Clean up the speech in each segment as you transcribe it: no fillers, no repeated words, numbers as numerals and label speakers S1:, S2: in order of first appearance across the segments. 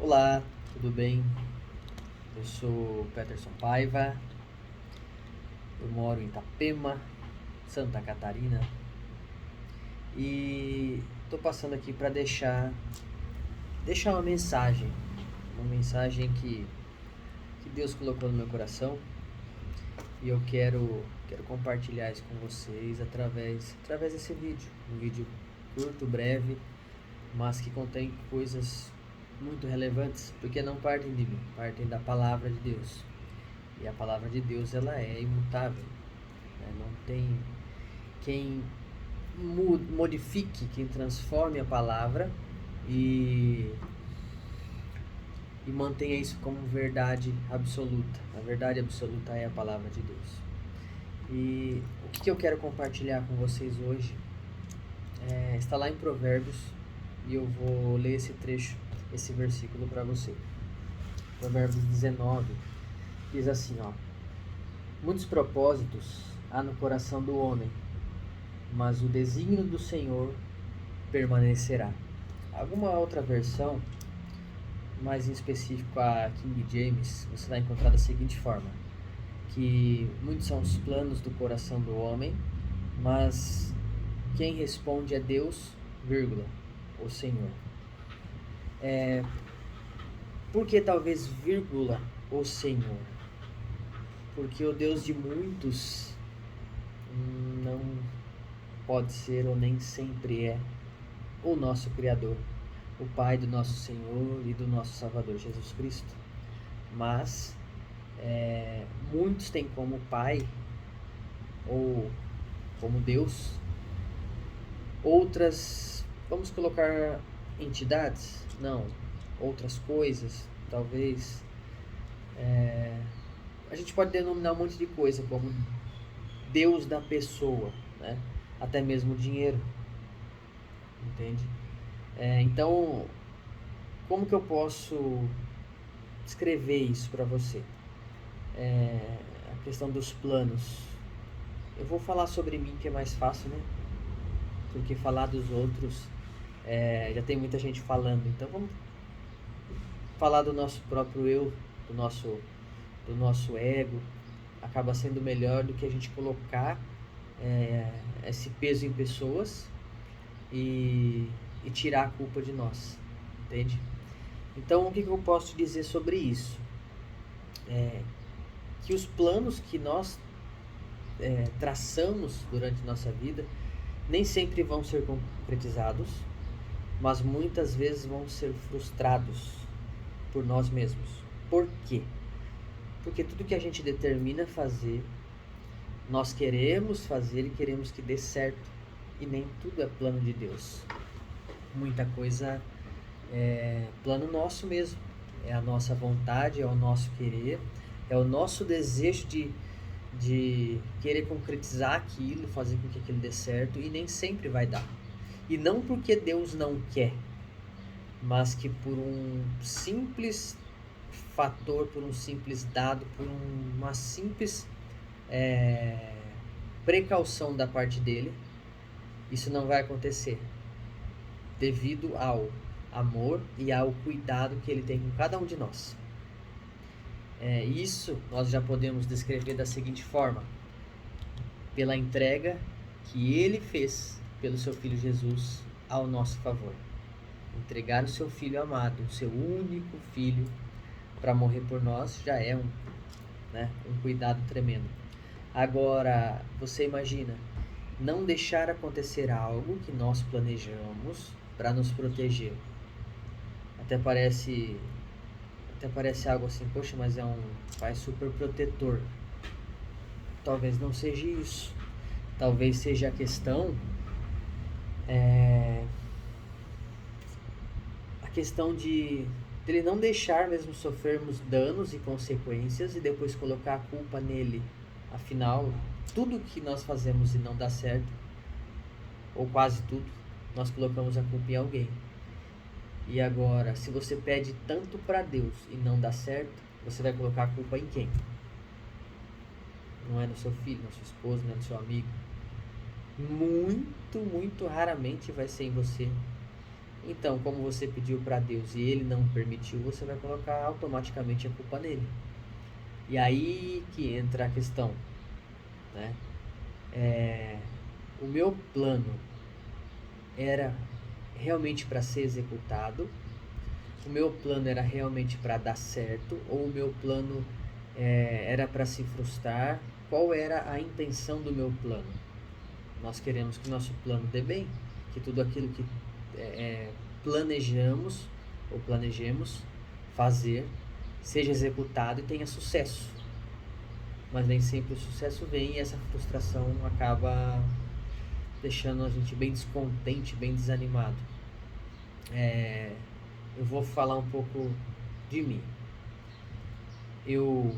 S1: Olá, tudo bem? Eu sou Peterson Paiva, eu moro em Itapema, Santa Catarina e estou passando aqui para deixar uma mensagem que Deus colocou no meu coração e eu quero compartilhar isso com vocês através desse vídeo, um vídeo curto, breve, mas que contém coisas muito relevantes, porque não partem de mim, partem da palavra de Deus. E a palavra de Deus, ela é imutável, né? Não tem quem modifique, quem transforme a palavra e, e mantenha isso como verdade absoluta. A verdade absoluta é a palavra de Deus. E o que eu quero compartilhar com vocês hoje está lá em Provérbios, e eu vou ler esse trecho, esse versículo para você. Provérbios 19 diz assim, ó: muitos propósitos há no coração do homem, mas o desígnio do Senhor permanecerá. Alguma outra versão, mais em específico a King James, você vai encontrar da seguinte forma: que muitos são os planos do coração do homem, mas quem responde é Deus, vírgula, o Senhor. Por que talvez vírgula, o Senhor? Porque o Deus de muitos não pode ser ou nem sempre é o nosso Criador, o Pai do nosso Senhor e do nosso Salvador Jesus Cristo. Mas muitos têm como Pai ou como Deus outras, vamos colocar entidades? Não, outras coisas, talvez. A gente pode denominar um monte de coisa como Deus da pessoa, né? Até mesmo dinheiro, entende? Então, como que eu posso descrever isso para você? A questão dos planos. Eu vou falar sobre mim, que é mais fácil, né? Porque falar dos outros já tem muita gente falando. Então vamos falar do nosso próprio eu, do nosso ego. Acaba sendo melhor do que a gente colocar esse peso em pessoas e tirar a culpa de nós, entende? Então o que eu posso dizer sobre isso? Que os planos que nós traçamos durante nossa vida nem sempre vão ser concretizados, mas muitas vezes vão ser frustrados por nós mesmos. Por quê? Porque tudo que a gente determina fazer, nós queremos fazer e queremos que dê certo, e nem tudo é plano de Deus. Muita coisa é plano nosso mesmo, é a nossa vontade, é o nosso querer, é o nosso desejo de querer concretizar aquilo, fazer com que aquilo dê certo, e nem sempre vai dar. E não porque Deus não quer, mas que por um simples fator, por um simples dado, por uma simples precaução da parte dele, isso não vai acontecer, devido ao amor e ao cuidado que ele tem com cada um de nós. Isso nós já podemos descrever da seguinte forma: pela entrega que ele fez pelo seu Filho Jesus ao nosso favor. Entregar o seu Filho amado, o seu único Filho, para morrer por nós, já é um cuidado tremendo. Agora, você imagina não deixar acontecer algo que nós planejamos para nos proteger. Até parece algo assim, poxa, mas é um pai super protetor. Talvez não seja isso. Talvez seja a questão de ele não deixar mesmo sofrermos danos e consequências e depois colocar a culpa nele. Afinal, tudo que nós fazemos e não dá certo, ou quase tudo, nós colocamos a culpa em alguém. E agora, se você pede tanto para Deus e não dá certo, você vai colocar a culpa em quem? Não é no seu filho, na sua esposa, não é no seu amigo. Muito, muito raramente vai ser em você. Então, como você pediu para Deus e ele não permitiu, você vai colocar automaticamente a culpa nele. E aí que entra a questão, né? O meu plano era realmente para ser executado? O meu plano era realmente para dar certo? Ou o meu plano era para se frustrar? Qual era a intenção do meu plano? Nós queremos que nosso plano dê bem, que tudo aquilo que planejamos ou planejemos fazer seja executado e tenha sucesso. Mas nem sempre o sucesso vem e essa frustração acaba deixando a gente bem descontente, bem desanimado. Eu vou falar um pouco de mim. Eu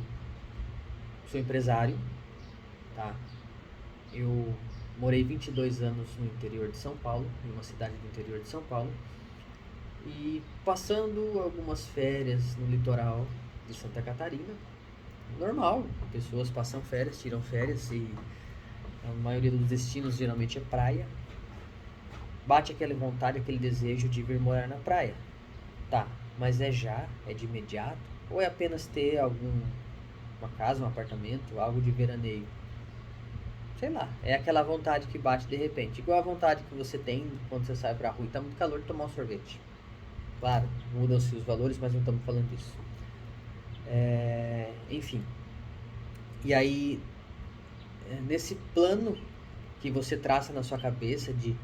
S1: sou empresário, tá? Eu morei 22 anos no interior de São Paulo, em uma cidade do interior de São Paulo, e passando algumas férias no litoral de Santa Catarina. Normal, pessoas passam férias, tiram férias e a maioria dos destinos geralmente é praia. Bate aquela vontade, aquele desejo de vir morar na praia. Tá, mas é de imediato? Ou é apenas ter uma casa, um apartamento, algo de veraneio? Sei lá, é aquela vontade que bate de repente. Igual a vontade que você tem quando você sai pra rua e tá muito calor de tomar um sorvete. Claro, mudam-se os valores, mas não estamos falando disso. Enfim. E aí, nesse plano que você traça na sua cabeça de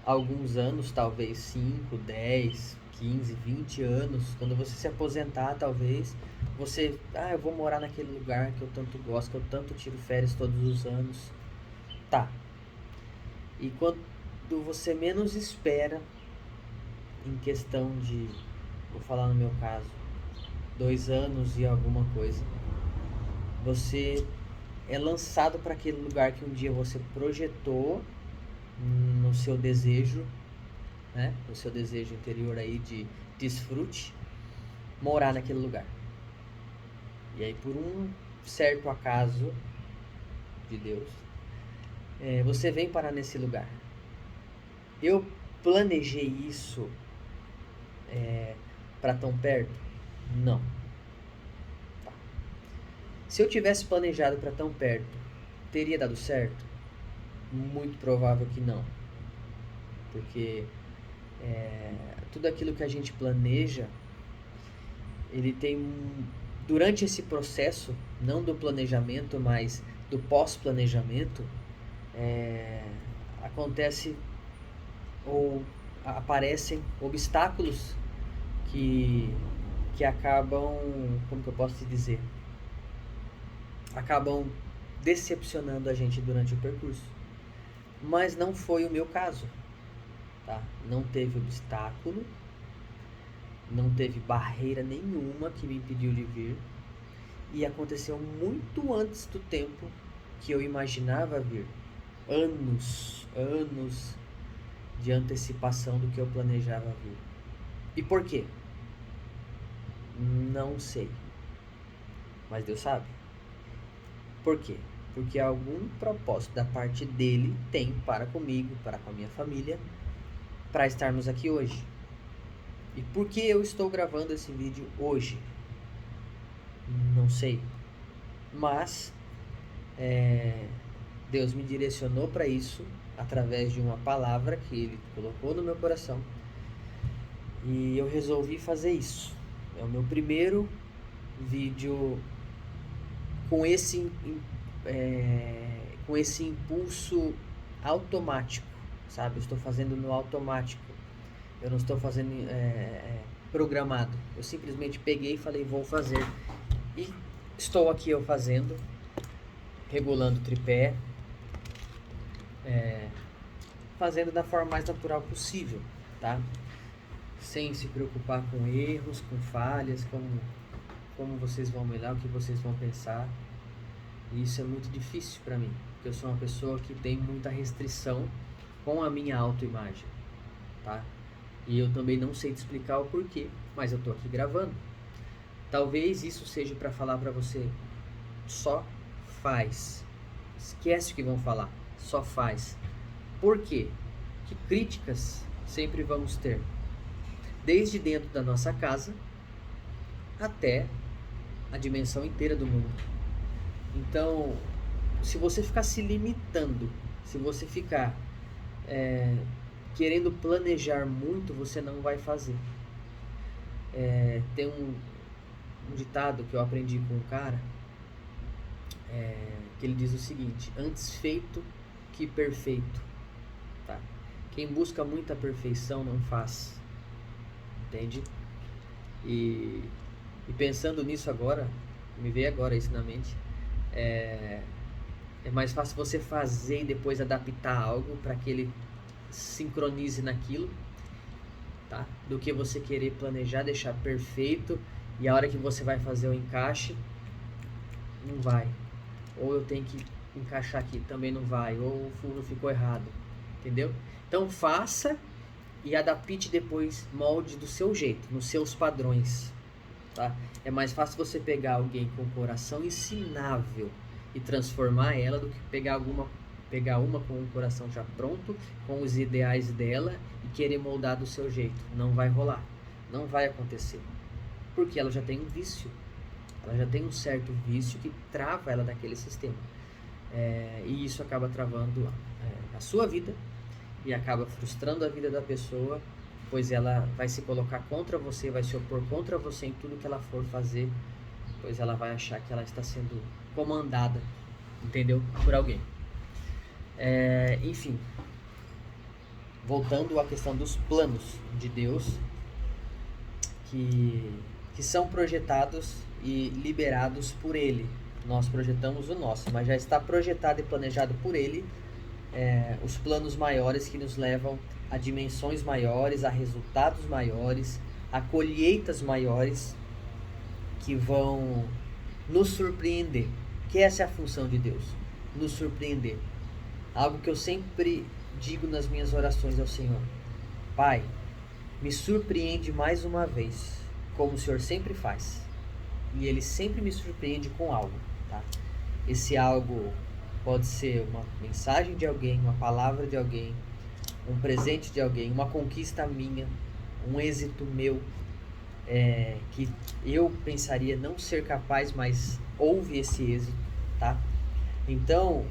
S1: alguns anos, talvez 5, 10, 15, 20 anos, quando você se aposentar, talvez, você, eu vou morar naquele lugar que eu tanto gosto, que eu tanto tiro férias todos os anos. Tá. E quando você menos espera, em questão de, vou falar no meu caso, 2 anos e alguma coisa, você é lançado para aquele lugar que um dia você projetou no seu desejo, né? No seu desejo interior aí de desfrute, morar naquele lugar. E aí, por um certo acaso de Deus, você vem parar nesse lugar. Eu planejei isso para tão perto? Não. Tá. Se eu tivesse planejado para tão perto, teria dado certo? Muito provável que não. Porque tudo aquilo que a gente planeja, ele tem durante esse processo, não do planejamento, mas do pós-planejamento, acontece ou aparecem obstáculos que acabam, como que eu posso te dizer, acabam decepcionando a gente durante o percurso. Mas não foi o meu caso, tá? Não teve obstáculo, não teve barreira nenhuma que me impediu de vir, e aconteceu muito antes do tempo que eu imaginava vir. Anos de antecipação do que eu planejava vir. E por quê? Não sei. Mas Deus sabe. Por quê? Porque algum propósito da parte dele tem para comigo, para com a minha família, para estarmos aqui hoje. E por que eu estou gravando esse vídeo hoje? Não sei. Mas Deus me direcionou para isso através de uma palavra que Ele colocou no meu coração. E eu resolvi fazer isso. É o meu primeiro vídeo com esse impulso automático, sabe? Eu estou fazendo no automático. Eu não estou fazendo programado. Eu simplesmente peguei e falei, vou fazer. E estou aqui eu fazendo, regulando o tripé, fazendo da forma mais natural possível, tá? Sem se preocupar com erros, com falhas, como vocês vão olhar, o que vocês vão pensar. E isso é muito difícil para mim, porque eu sou uma pessoa que tem muita restrição com a minha autoimagem, tá? E eu também não sei te explicar o porquê, mas eu tô aqui gravando. Talvez isso seja para falar para você, só faz. Esquece o que vão falar, só faz. Por quê? Que críticas sempre vamos ter. desde dentro da nossa casa até a dimensão inteira do mundo. Então, se você ficar se limitando, se você ficar querendo planejar muito, você não vai fazer. Tem um ditado que eu aprendi com um cara, que ele diz o seguinte: antes feito que perfeito. Tá? Quem busca muita perfeição não faz. Entende? E pensando nisso agora, me veio agora isso na mente, é mais fácil você fazer e depois adaptar algo para que ele sincronize naquilo, tá? Do que você querer planejar, deixar perfeito e a hora que você vai fazer o encaixe, não vai. Ou eu tenho que encaixar aqui, também não vai. Ou o furo ficou errado, entendeu? Então faça e adapte depois, molde do seu jeito, nos seus padrões, tá? É mais fácil você pegar alguém com coração ensinável e transformar ela do que pegar uma com o coração já pronto, com os ideais dela e querer moldar do seu jeito. Não vai rolar, não vai acontecer, porque ela já tem um vício, ela já tem um certo vício que trava ela daquele sistema, e isso acaba travando a sua vida e acaba frustrando a vida da pessoa, pois ela vai se colocar contra você, vai se opor contra você em tudo que ela for fazer, pois ela vai achar que ela está sendo comandada, entendeu? Por alguém. Enfim, voltando à questão dos planos de Deus, que são projetados e liberados por Ele. Nós projetamos o nosso, mas já está projetado e planejado por Ele, os planos maiores que nos levam a dimensões maiores, a resultados maiores, a colheitas maiores que vão nos surpreender. Que essa é a função de Deus, nos surpreender. Algo que eu sempre digo nas minhas orações ao Senhor: Pai, me surpreende mais uma vez, como o Senhor sempre faz. E Ele sempre me surpreende com algo, tá? Esse algo pode ser uma mensagem de alguém, uma palavra de alguém, um presente de alguém, uma conquista minha, um êxito meu, que eu pensaria não ser capaz, mas houve esse êxito, tá? Então,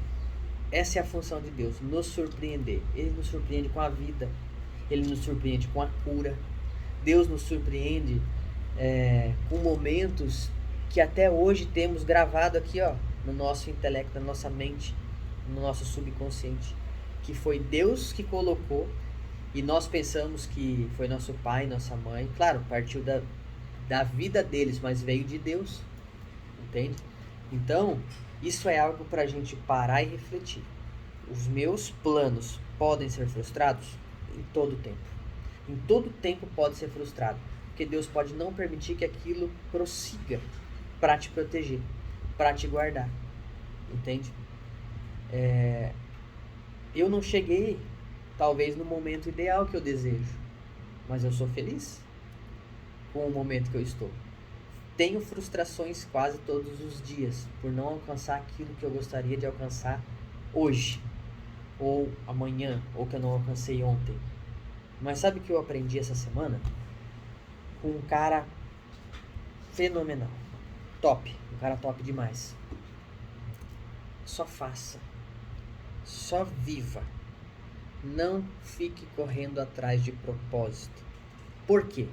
S1: essa é a função de Deus, nos surpreender. Ele nos surpreende com a vida, Ele nos surpreende com a cura. Deus nos surpreende com momentos que até hoje temos gravado aqui, ó, no nosso intelecto, na nossa mente, no nosso subconsciente, que foi Deus que colocou e nós pensamos que foi nosso pai, nossa mãe. Claro, partiu da vida deles, mas veio de Deus, entende? Então, isso é algo para a gente parar e refletir. Os meus planos podem ser frustrados? Em todo tempo. Em todo tempo pode ser frustrado, porque Deus pode não permitir que aquilo prossiga para te proteger, para te guardar, entende? Eu não cheguei, talvez, no momento ideal que eu desejo, mas eu sou feliz com o momento que eu estou. Tenho frustrações quase todos os dias por não alcançar aquilo que eu gostaria de alcançar hoje, ou amanhã, ou que eu não alcancei ontem. Mas sabe o que eu aprendi essa semana? Com um cara fenomenal, top, um cara top demais. Só faça, só viva, não fique correndo atrás de propósito. Por quê?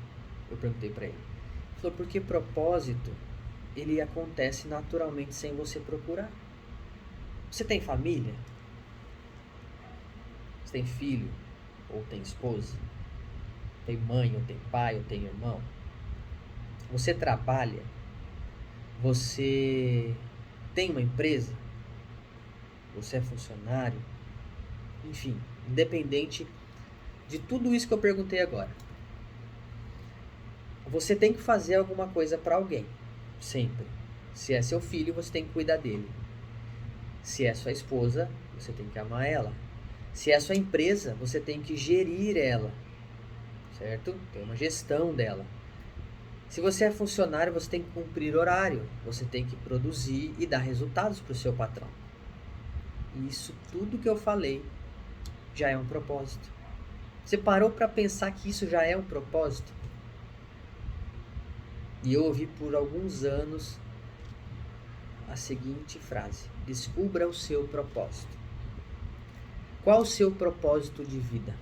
S1: Eu perguntei pra ele. Ele falou: porque propósito, ele acontece naturalmente sem você procurar. Você tem família? Você tem filho? Ou tem esposa? Tem mãe, ou tem pai, ou tem irmão? Você trabalha? Você tem uma empresa? Você é funcionário? Enfim, independente de tudo isso que eu perguntei agora, você tem que fazer alguma coisa para alguém, sempre. Se é seu filho, você tem que cuidar dele. Se é sua esposa, você tem que amar ela. Se é sua empresa, você tem que gerir ela, certo? Tem uma gestão dela. Se você é funcionário, você tem que cumprir horário, você tem que produzir e dar resultados para o seu patrão. E isso tudo que eu falei já é um propósito. Você parou para pensar que isso já é um propósito? E eu ouvi por alguns anos a seguinte frase: descubra o seu propósito. Qual o seu propósito de vida?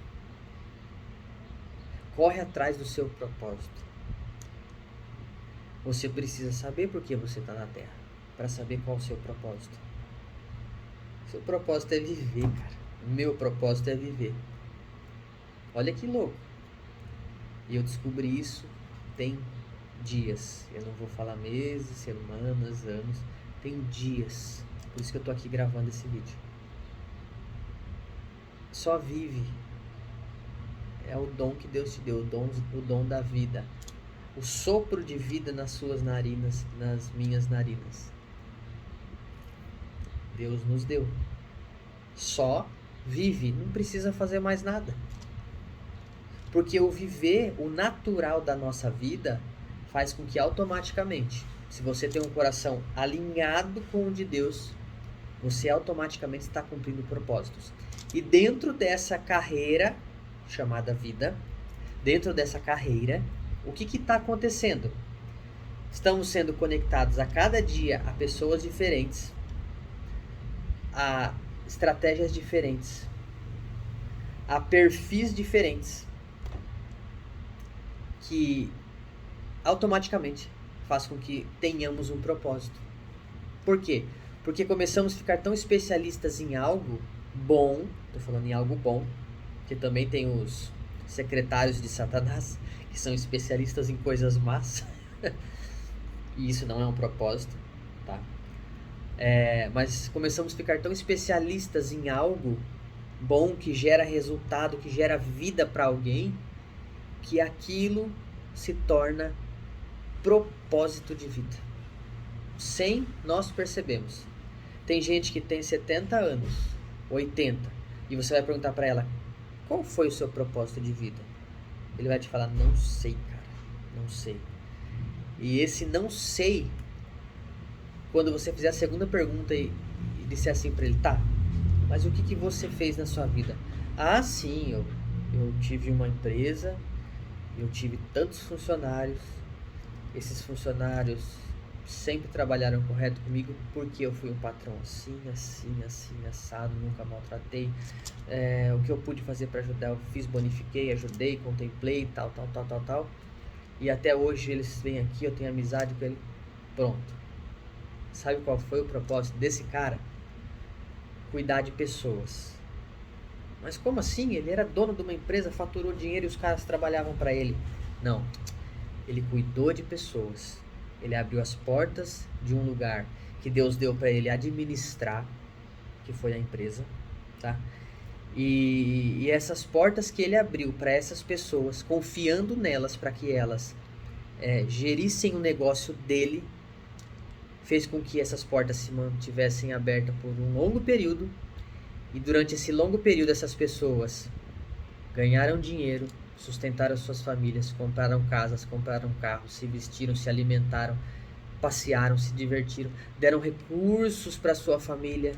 S1: Corre atrás do seu propósito. Você precisa saber por que você está na Terra, para saber qual o seu propósito. Seu propósito é viver, cara. O meu propósito é viver. Olha que louco. E eu descobri isso tem dias. Eu não vou falar meses, semanas, anos. Tem dias. Por isso que eu tô aqui gravando esse vídeo. Só vive. É o dom que Deus te deu, o dom da vida. O sopro de vida nas suas narinas, nas minhas narinas. Deus nos deu. Só vive, não precisa fazer mais nada. Porque o viver, o natural da nossa vida, faz com que automaticamente, se você tem um coração alinhado com o de Deus, você automaticamente está cumprindo propósitos. E dentro dessa carreira, chamada vida, dentro dessa carreira, o que está acontecendo? Estamos sendo conectados a cada dia a pessoas diferentes, a estratégias diferentes, a perfis diferentes, que automaticamente faz com que tenhamos um propósito. Por quê? Porque começamos a ficar tão especialistas em algo bom, estou falando em algo bom, que também tem os secretários de Satanás, que são especialistas em coisas más, e isso não é um propósito, tá? Mas começamos a ficar tão especialistas em algo bom, que gera resultado, que gera vida para alguém, que aquilo se torna propósito de vida. Sem nós percebemos. Tem gente que tem 70 anos, 80, e você vai perguntar para ela: qual foi o seu propósito de vida? Ele vai te falar: não sei, cara, não sei. E esse não sei, quando você fizer a segunda pergunta e disser assim para ele: tá, mas o que você fez na sua vida? Ah, sim, eu tive uma empresa, eu tive tantos funcionários, esses funcionários sempre trabalharam correto comigo porque eu fui um patrão assim, assado, nunca maltratei. O que eu pude fazer para ajudar, eu fiz, bonifiquei, ajudei, contemplei, tal. E até hoje eles vêm aqui, eu tenho amizade com ele. Pronto. Sabe qual foi o propósito desse cara? Cuidar de pessoas. Mas como assim? Ele era dono de uma empresa, faturou dinheiro e os caras trabalhavam para ele. Não. Ele cuidou de pessoas. Ele abriu as portas de um lugar que Deus deu para ele administrar, que foi a empresa, tá? E essas portas que ele abriu para essas pessoas, confiando nelas para que elas gerissem o negócio dele, fez com que essas portas se mantivessem abertas por um longo período. E durante esse longo período essas pessoas ganharam dinheiro, sustentaram suas famílias, compraram casas, compraram carros, se vestiram, se alimentaram, passearam, se divertiram, deram recursos para sua família.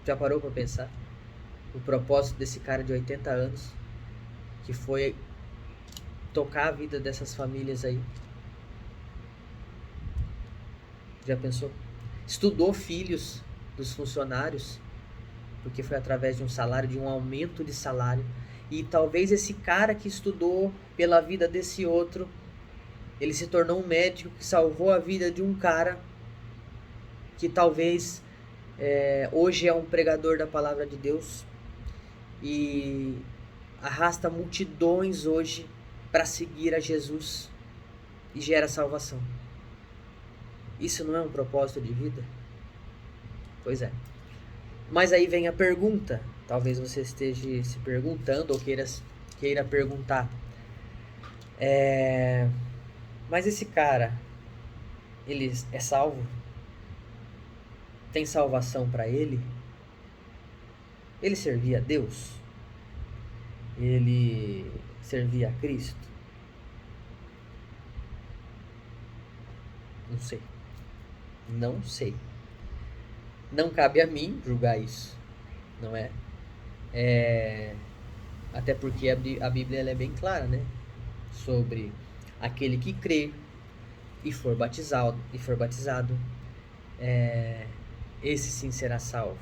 S1: Já parou para pensar? O propósito desse cara de 80 anos, que foi tocar a vida dessas famílias aí. Já pensou? Estudou filhos dos funcionários, porque foi através de um salário, de um aumento de salário. E talvez esse cara que estudou pela vida desse outro, ele se tornou um médico que salvou a vida de um cara que talvez hoje é um pregador da palavra de Deus e arrasta multidões hoje para seguir a Jesus e gera salvação. Isso não é um propósito de vida? Pois é. Mas aí vem a pergunta, talvez você esteja se perguntando ou queira perguntar. Mas esse cara, ele é salvo? Tem salvação para ele? Ele servia a Deus? Ele servia a Cristo? Não sei. Não sei. Não cabe a mim julgar isso, não é? Até porque a Bíblia ela é bem clara, né? Sobre Aquele que crê e for batizado, esse sim será salvo.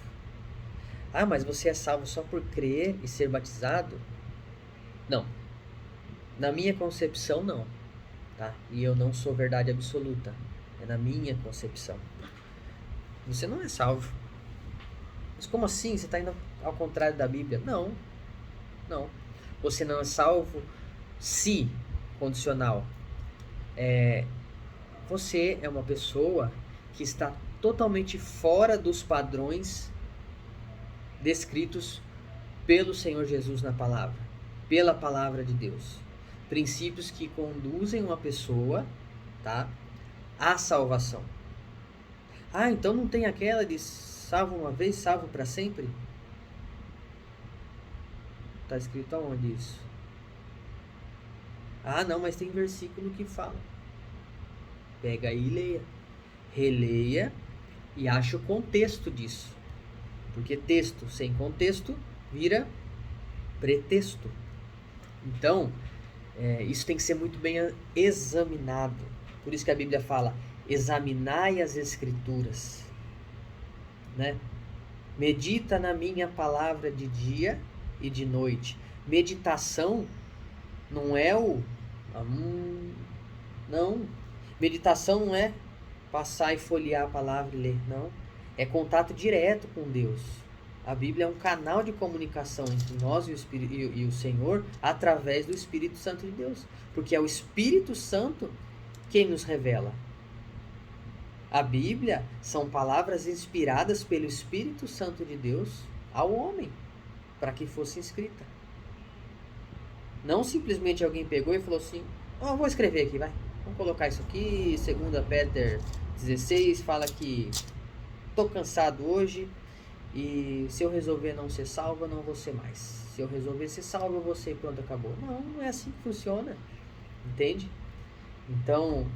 S1: Ah, mas você é salvo só por crer e ser batizado? Não. Na minha concepção, não. Tá? E eu não sou verdade absoluta. É na minha concepção. Você não é salvo. Mas como assim? Você está indo ao contrário da Bíblia? Não. Não. Você não é salvo se, condicional, você é uma pessoa que está totalmente fora dos padrões descritos pelo Senhor Jesus na palavra, pela palavra de Deus. Princípios que conduzem uma pessoa, tá, à salvação. Ah, então não tem aquela de salvo uma vez, salvo para sempre? Está escrito aonde isso? Ah, não, mas tem versículo que fala. Pega aí e leia. Releia e acha o contexto disso. Porque texto sem contexto vira pretexto. Então, isso tem que ser muito bem examinado. Por isso que a Bíblia fala, examinai as Escrituras. Né? Medita na minha palavra de dia e de noite. Meditação não é não. Meditação não é passar e folhear a palavra e ler, não. É contato direto com Deus. A Bíblia é um canal de comunicação entre nós e o Senhor através do Espírito Santo de Deus. Porque é o Espírito Santo quem nos revela. A Bíblia são palavras inspiradas pelo Espírito Santo de Deus ao homem, para que fosse escrita. Não simplesmente alguém pegou e falou assim, vou escrever aqui, vai. Vamos colocar isso aqui, 2 Pedro 16, fala que tô cansado hoje e se eu resolver não ser salvo, eu não vou ser mais. Se eu resolver ser salvo, eu vou ser e pronto, acabou. Não é assim que funciona, entende? Então,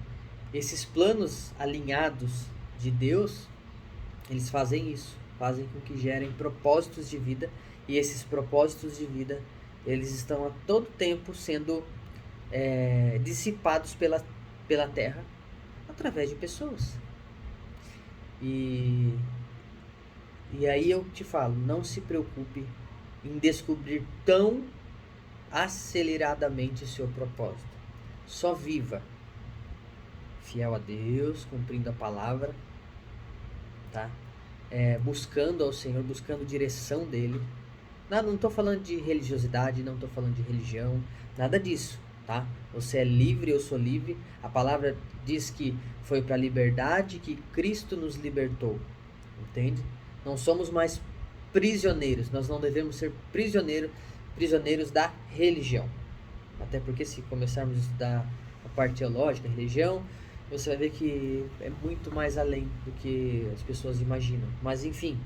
S1: esses planos alinhados de Deus, eles fazem isso, fazem com que gerem propósitos de vida, e esses propósitos de vida, eles estão a todo tempo sendo dissipados pela terra através de pessoas. E aí eu te falo, não se preocupe em descobrir tão aceleradamente o seu propósito. Só viva fiel a Deus, cumprindo a palavra, tá? Buscando ao Senhor, buscando direção dele. Não estou falando de religiosidade, não estou falando de religião, nada disso, tá? Você é livre, eu sou livre. A palavra diz que foi para a liberdade que Cristo nos libertou, entende? Não somos mais prisioneiros, nós não devemos ser prisioneiros da religião. Até porque se começarmos a estudar a parte teológica, a religião, você vai ver que é muito mais além do que as pessoas imaginam. Mas enfim,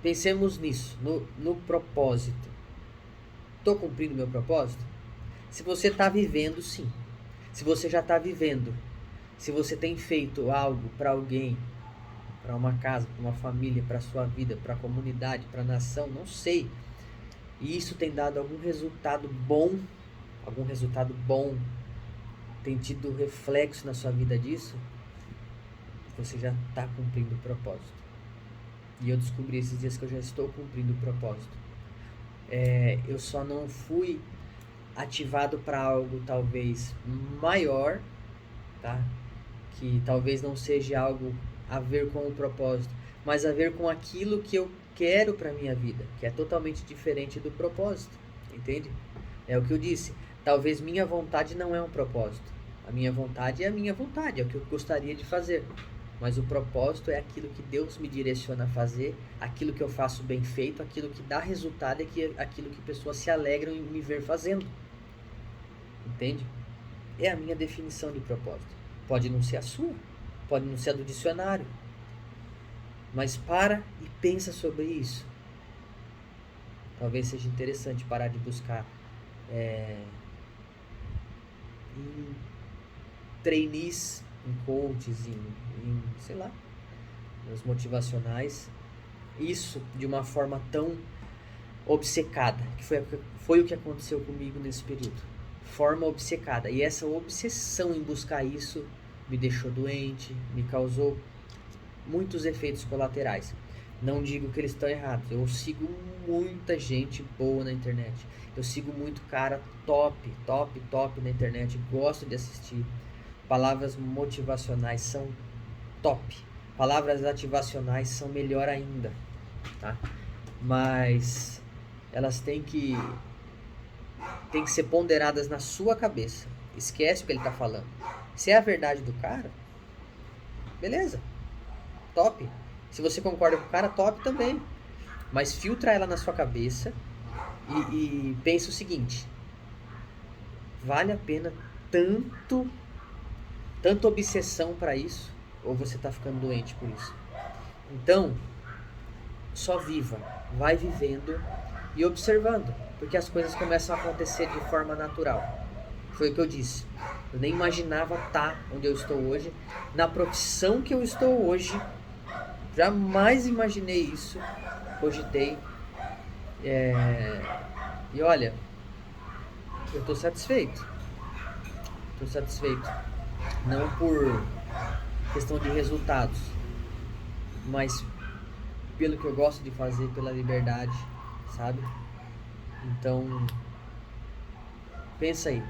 S1: pensemos nisso, no propósito. Estou cumprindo meu propósito? Se você está vivendo, sim. Se você já está vivendo, se você tem feito algo para alguém, para uma casa, para uma família, para a sua vida, para a comunidade, para a nação, não sei, e isso tem dado algum resultado bom, tem tido reflexo na sua vida disso, você já está cumprindo o propósito. E eu descobri esses dias que eu já estou cumprindo o propósito. Eu só não fui ativado para algo talvez maior, tá? Que talvez não seja algo a ver com o propósito, mas a ver com aquilo que eu quero para minha vida, que é totalmente diferente do propósito, entende? É o que eu disse, talvez minha vontade não é um propósito, a minha vontade é a minha vontade, é o que eu gostaria de fazer, mas o propósito é aquilo que Deus me direciona a fazer, aquilo que eu faço bem feito, aquilo que dá resultado, aquilo que pessoas se alegram em me ver fazendo, entende? É a minha definição de propósito. Pode não ser a sua, pode não ser a do dicionário, mas para e pensa sobre isso. Talvez seja interessante parar de buscar em trainees, em coaches, em sei lá, nos motivacionais, isso de uma forma tão obcecada, que foi o que aconteceu comigo nesse período. forma obcecada. E essa obsessão em buscar isso me deixou doente, me causou muitos efeitos colaterais. Não digo que eles estão errados. Eu sigo muita gente boa na internet. Eu sigo muito cara top na internet. Gosto de assistir. Palavras motivacionais são top. Palavras ativacionais são melhor ainda, tá? Mas elas têm que ser ponderadas na sua cabeça. Esquece o que ele tá falando. Se é a verdade do cara, beleza, top. Se você concorda com o cara, top também. Mas filtra ela na sua cabeça e pensa o seguinte: vale a pena tanta obsessão para isso? Ou você tá ficando doente por isso? Então, só viva, vai vivendo e observando, porque as coisas começam a acontecer de forma natural. Foi o que eu disse. Eu nem imaginava estar onde eu estou hoje, na profissão que eu estou hoje. Jamais imaginei isso, cogitei. E olha, eu estou satisfeito. Estou satisfeito. Não por questão de resultados, mas pelo que eu gosto de fazer, pela liberdade, sabe? Então, pensa aí.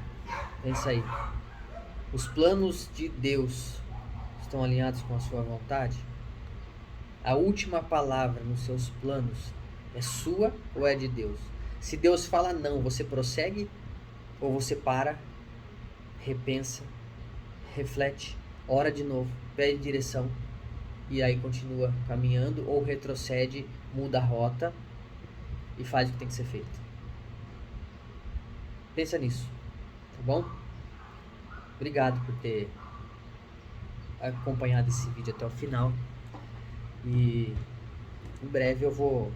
S1: Os planos de Deus estão alinhados com a sua vontade? A última palavra nos seus planos é sua ou é de Deus? Se Deus fala não, você prossegue ou você para, repensa, reflete, ora de novo, pede direção e aí continua caminhando, ou retrocede, muda a rota e faz o que tem que ser feito. Pensa nisso, tá bom? Obrigado por ter acompanhado esse vídeo até o final. E em breve eu vou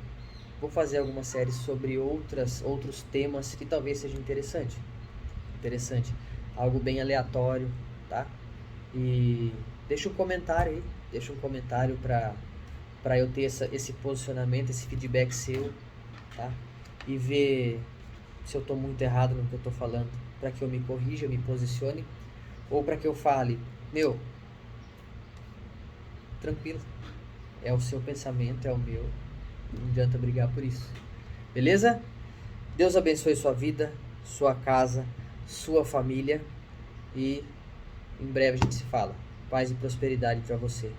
S1: fazer alguma série sobre outros temas que talvez seja interessante. Algo bem aleatório, tá? E deixa um comentário aí. Deixa um comentário pra eu ter esse posicionamento, esse feedback seu, tá? E ver se eu tô muito errado no que eu tô falando, pra que eu me corrija, me posicione, ou pra que eu fale, tranquilo, é o seu pensamento, é o meu, não adianta brigar por isso, beleza? Deus abençoe sua vida, sua casa, sua família, e em breve a gente se fala. Paz e prosperidade pra você.